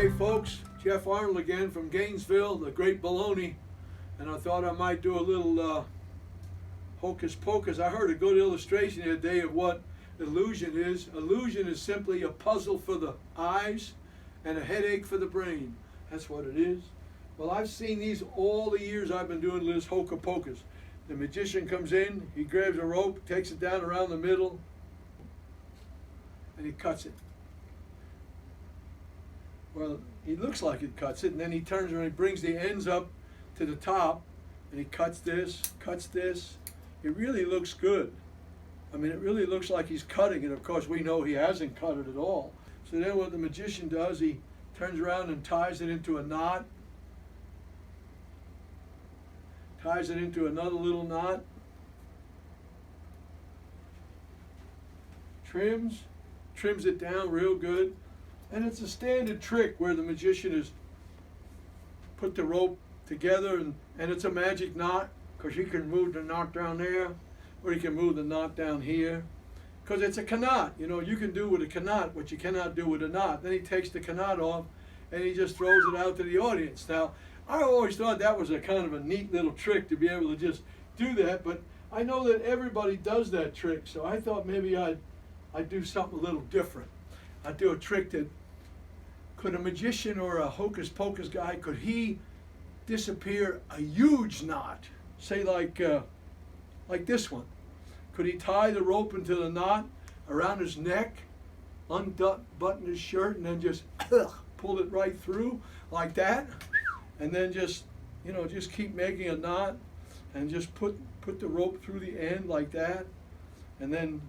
Hey folks, Jeff Arnold again from Gainesville, the great baloney, and I thought I might do a little hocus pocus. I heard a good illustration the other day of what illusion is. Illusion is simply a puzzle for the eyes and a headache for the brain. That's what it is. Well, I've seen these all the years I've been doing this hocus pocus. The magician comes in, he grabs a rope, takes it down around the middle, and he cuts it. Well, he looks like it cuts it, and then he turns around and he brings the ends up to the top, and he cuts this, cuts this. It really looks good. I mean, it really looks like he's cutting it. Of course, we know he hasn't cut it at all. So then what the magician does, he turns around and ties it into a knot, ties it into another little knot, trims it down real good. And it's a standard trick where the magician has put the rope together, and it's a magic knot, because he can move the knot down there, or he can move the knot down here, because it's a knot. You know, you can do with a knot what you cannot do with a knot. Then he takes the knot off, and he just throws it out to the audience. Now, I always thought that was a kind of a neat little trick to be able to just do that, but I know that everybody does that trick, so I thought maybe I'd do something a little different. I'd do a trick that, could a magician or a hocus pocus guy, could he disappear a huge knot, say like this one? Could he tie the rope into the knot around his neck, unbutton his shirt, and then just pull it right through like that, and then just, you know, just keep making a knot, and just put the rope through the end like that, and then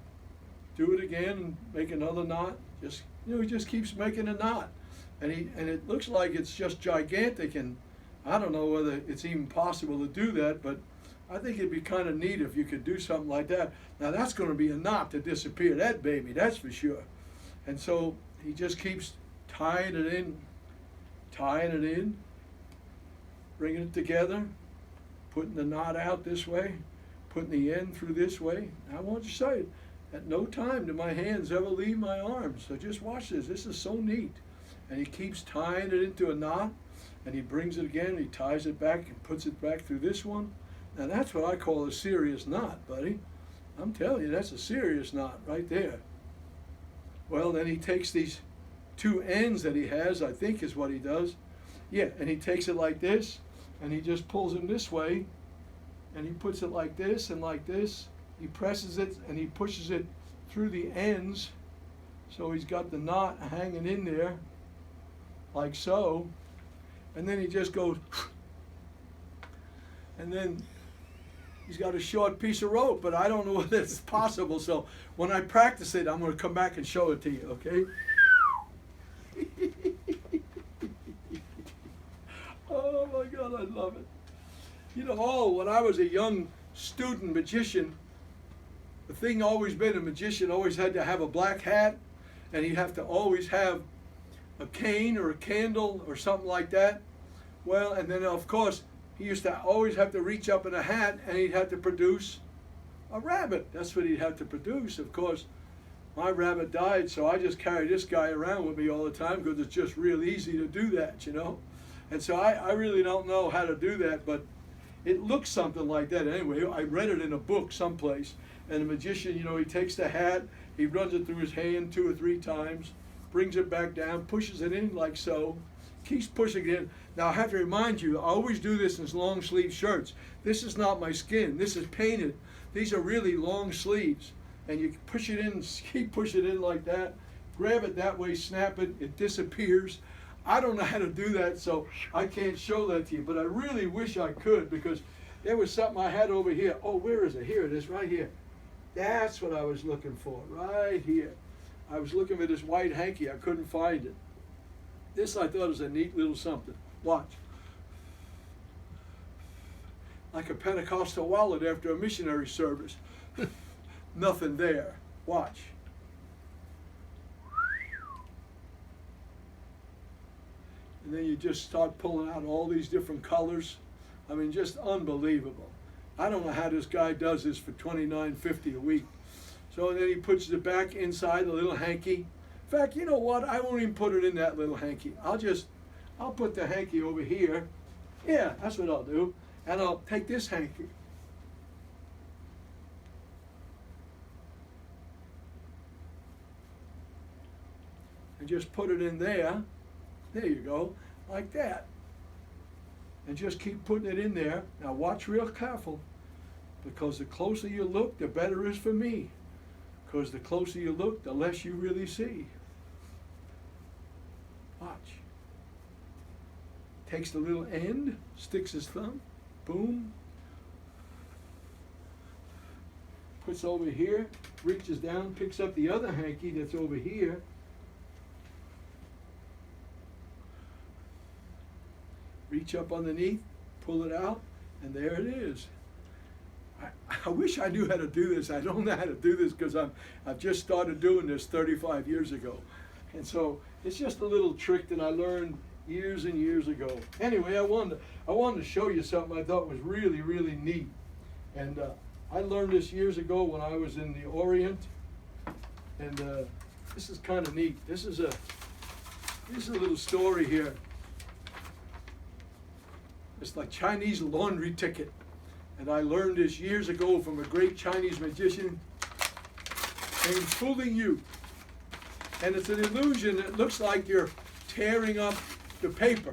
do it again and make another knot. Just, you know, he just keeps making a knot. And it looks like it's just gigantic, and I don't know whether it's even possible to do that, but I think it'd be kind of neat if you could do something like that. Now that's going to be a knot to disappear, that baby, that's for sure. And so he just keeps tying it in, bringing it together, putting the knot out this way, putting the end through this way. I want to say, at no time do my hands ever leave my arms. So just watch this. This is so neat. And he keeps tying it into a knot, and he brings it again, he ties it back and puts it back through this one. Now that's what I call a serious knot, buddy. I'm telling you, that's a serious knot right there. Well, then he takes these two ends that he has, I think is what he does. Yeah, and he takes it like this, and he just pulls them this way, and he puts it like this and like this. He presses it, and he pushes it through the ends, so he's got the knot hanging in there, like so, and then he just goes, and then he's got a short piece of rope, but I don't know whether it's possible, so when I practice it, I'm going to come back and show it to you, okay? Oh my God, I love it. You know, when I was a young student magician, the thing always been, a magician always had to have a black hat, and he'd have to always have a cane or a candle or something like that. Well, and then of course he used to always have to reach up in a hat, and he'd have to produce a rabbit. That's what he'd have to produce. Of course, my rabbit died, so I just carry this guy around with me all the time because it's just real easy to do that, you know. And so I really don't know how to do that, but it looks something like that anyway. I read it in a book someplace, and the magician, you know, he takes the hat, he runs it through his hand 2 or 3 times, brings it back down, pushes it in like so, keeps pushing it in. Now I have to remind you, I always do this in long sleeve shirts. This is not my skin, this is painted. These are really long sleeves. And you push it in, keep pushing it in like that, grab it that way, snap it, it disappears. I don't know how to do that, so I can't show that to you, but I really wish I could, because there was something I had over here. Oh, where is it? Here it is, right here. That's what I was looking for, right here. I was looking for this white hanky. I couldn't find it. This I thought was a neat little something. Watch. Like a Pentecostal wallet after a missionary service. Nothing there. Watch. And then you just start pulling out all these different colors. I mean, just unbelievable. I don't know how this guy does this for $29.50 a week. So then he puts it back inside the little hanky, In fact, you know what? I won't even put it in that little hanky. I'll put the hanky over here. Yeah, that's what I'll do. And I'll take this hanky. And just put it in there. There you go, like that. And just keep putting it in there. Now watch real careful, because the closer you look, the better it is for me. Because the closer you look, the less you really see. Watch. Takes the little end, sticks his thumb, boom. Puts over here, reaches down, picks up the other hanky that's over here. Reach up underneath, pull it out, and there it is. I wish I knew how to do this. I don't know how to do this because I've just started doing this 35 years ago. And so it's just a little trick that I learned years and years ago. Anyway, I wanted to show you something I thought was really, really neat. And I learned this years ago when I was in the Orient. And this is kind of neat. This is a little story here. It's like Chinese laundry ticket. And I learned this years ago from a great Chinese magician named Fooling You. And it's an illusion that looks like you're tearing up the paper.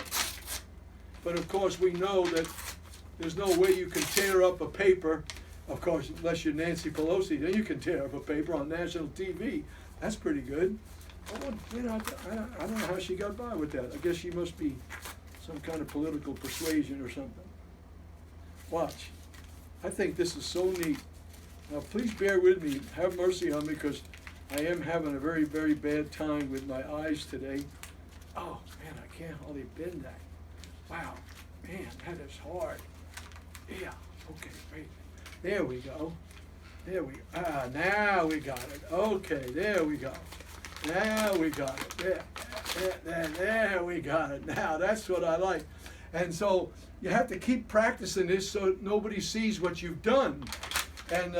But of course we know that there's no way you can tear up a paper, of course, unless you're Nancy Pelosi. Then you can tear up a paper on national TV. That's pretty good. I don't know how she got by with that. I guess she must be some kind of political persuasion or something. Watch. I think this is so neat. Now please bear with me. Have mercy on me because I am having a very, very bad time with my eyes today. Oh man, I can't hardly bend that. Wow, man, that is hard. Yeah, okay, great. There we go. Now we got it. Okay, there we go. Now we got it. There we got it. Now that's what I like. And so you have to keep practicing this so nobody sees what you've done. And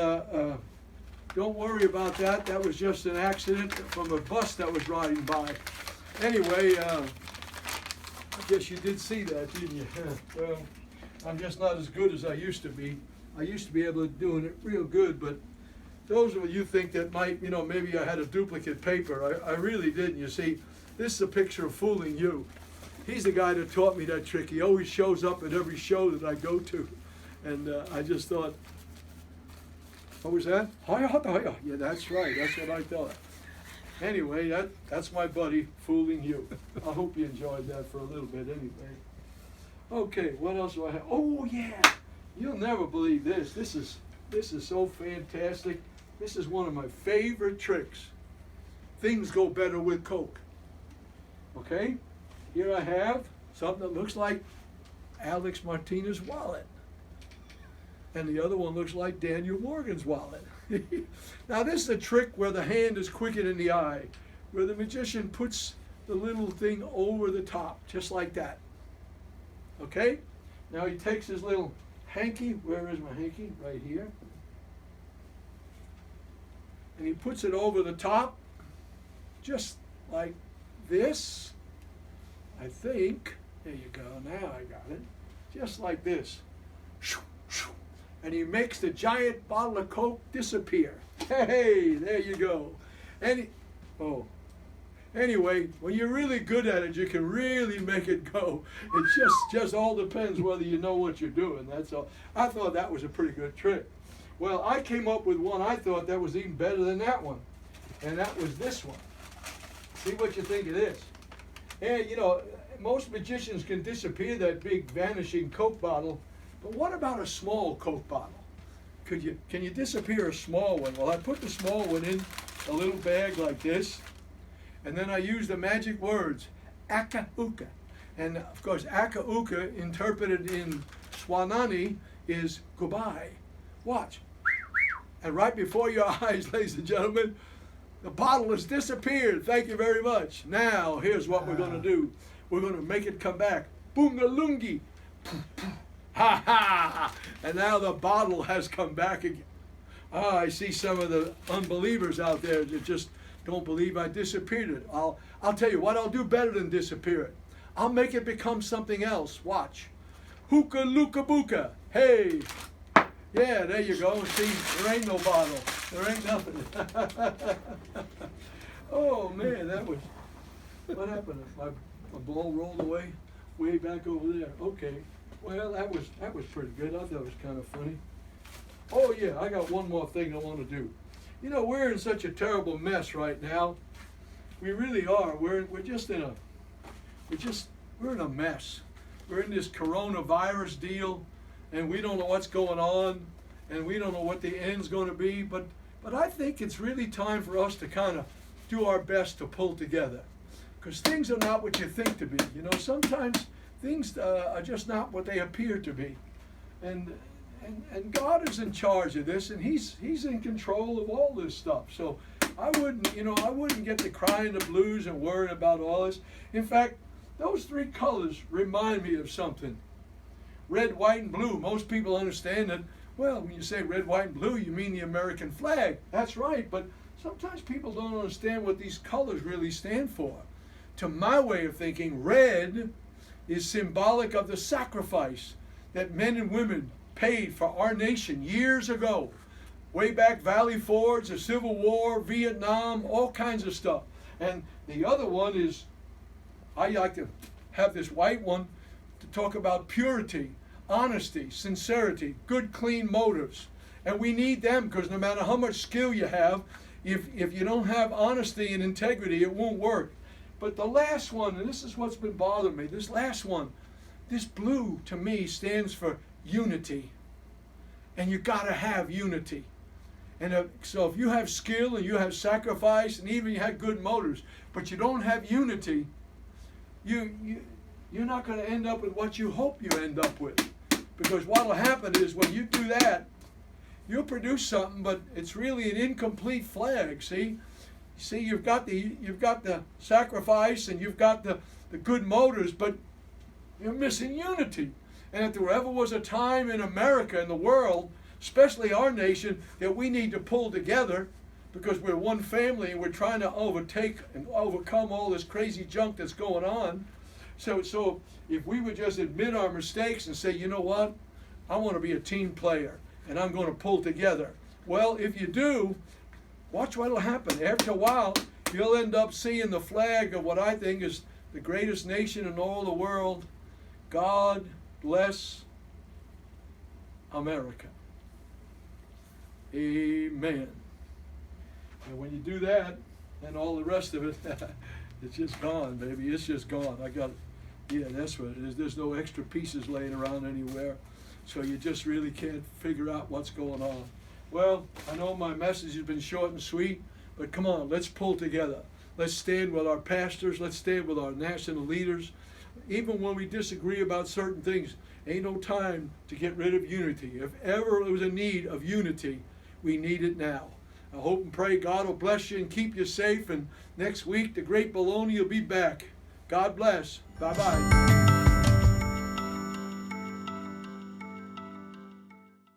don't worry about that. That was just an accident from a bus that was riding by. Anyway, I guess you did see that, didn't you? Well, I'm just not as good as I used to be. I used to be able to do it real good, but those of you think that might, maybe I had a duplicate paper. I really didn't. You see, this is a picture of Fooling You. He's the guy that taught me that trick. He always shows up at every show that I go to. And I just thought, what was that? Yeah, that's right. That's what I thought. Anyway, that's my buddy, Fooling You. I hope you enjoyed that for a little bit anyway. Okay, what else do I have? Oh, yeah. You'll never believe this. This is so fantastic. This is one of my favorite tricks. Things go better with Coke. Okay? Here I have something that looks like Alex Martinez's wallet. And the other one looks like Daniel Morgan's wallet. Now this is a trick where the hand is quicker than the eye, where the magician puts the little thing over the top, just like that. Okay? Now he takes his little hanky. Where is my hanky? Right here. And he puts it over the top, just like this. I think. There you go. Now I got it. Just like this. And he makes the giant bottle of Coke disappear. Hey, there you go. Anyway, when you're really good at it, you can really make it go. It just all depends whether you know what you're doing. That's all. I thought that was a pretty good trick. Well, I came up with one I thought that was even better than that one. And that was this one. See what you think of this. And most magicians can disappear that big vanishing Coke bottle. But what about a small Coke bottle? Can you disappear a small one? Well, I put the small one in a little bag like this, and then I use the magic words, aka uka. And of course, aka uka, interpreted in Swanani, is goodbye. Watch. And right before your eyes, ladies and gentlemen, the bottle has disappeared. Thank you very much. Now, here's what we're going to do. We're going to make it come back. Boongalungi. Ha ha! And now the bottle has come back again. I see some of the unbelievers out there that just Don't believe I disappeared it. I'll tell you what I'll do better than disappear it. I'll make it become something else. Watch. Hookah looka booka. Hey. Yeah, there you go. See, there ain't no bottle. There ain't nothing. Oh man, that was, what happened? My ball rolled away way back over there. Okay. Well, that was pretty good. I thought it was kind of funny. Oh yeah, I got one more thing I want to do. You know, we're in such a terrible mess right now. We really are. We're in a mess. We're in this coronavirus deal, and we don't know what's going on, and we don't know what the end's going to be. But I think it's really time for us to kind of do our best to pull together, because things are not what you think to be. You know, sometimes things are just not what they appear to be, and God is in charge of this, and He's in control of all this stuff. So I wouldn't get to crying the blues and worrying about all this. In fact, those three colors remind me of something. Red, white, and blue. Most people understand that, well, when you say red, white, and blue, you mean the American flag. That's right, but sometimes people don't understand what these colors really stand for. To my way of thinking, red is symbolic of the sacrifice that men and women paid for our nation years ago. Way back, Valley Forge, the Civil War, Vietnam, all kinds of stuff. And the other one is, I like to have this white one to talk about purity, honesty, sincerity, good, clean motives. And we need them, because no matter how much skill you have, if you don't have honesty and integrity, it won't work. But the last one, and this is what's been bothering me, this last one, this blue to me stands for unity. And you got to have unity. And so if you have skill and you have sacrifice and even you have good motives, but you don't have unity, you're not going to end up with what you hope you end up with. Because what will happen is when you do that, you'll produce something, but it's really an incomplete flag. See, you've got the sacrifice and you've got the good motives, but you're missing unity. And if there ever was a time in America, in the world, especially our nation, that we need to pull together, because we're one family and we're trying to overtake and overcome all this crazy junk that's going on. So if we would just admit our mistakes and say, you know what, I want to be a team player and I'm going to pull together. Well, if you do, watch what will happen. After a while, you'll end up seeing the flag of what I think is the greatest nation in all the world. God bless America. Amen. And when you do that, and all the rest of it, it's just gone, baby. It's just gone. That's what it is. There's no extra pieces laying around anywhere. So you just really can't figure out what's going on. Well, I know my message has been short and sweet, but come on, let's pull together. Let's stand with our pastors. Let's stand with our national leaders. Even when we disagree about certain things, ain't no time to get rid of unity. If ever there was a need of unity, we need it now. I hope and pray God will bless you and keep you safe. And next week, the Great Baloney will be back. God bless. Bye-bye.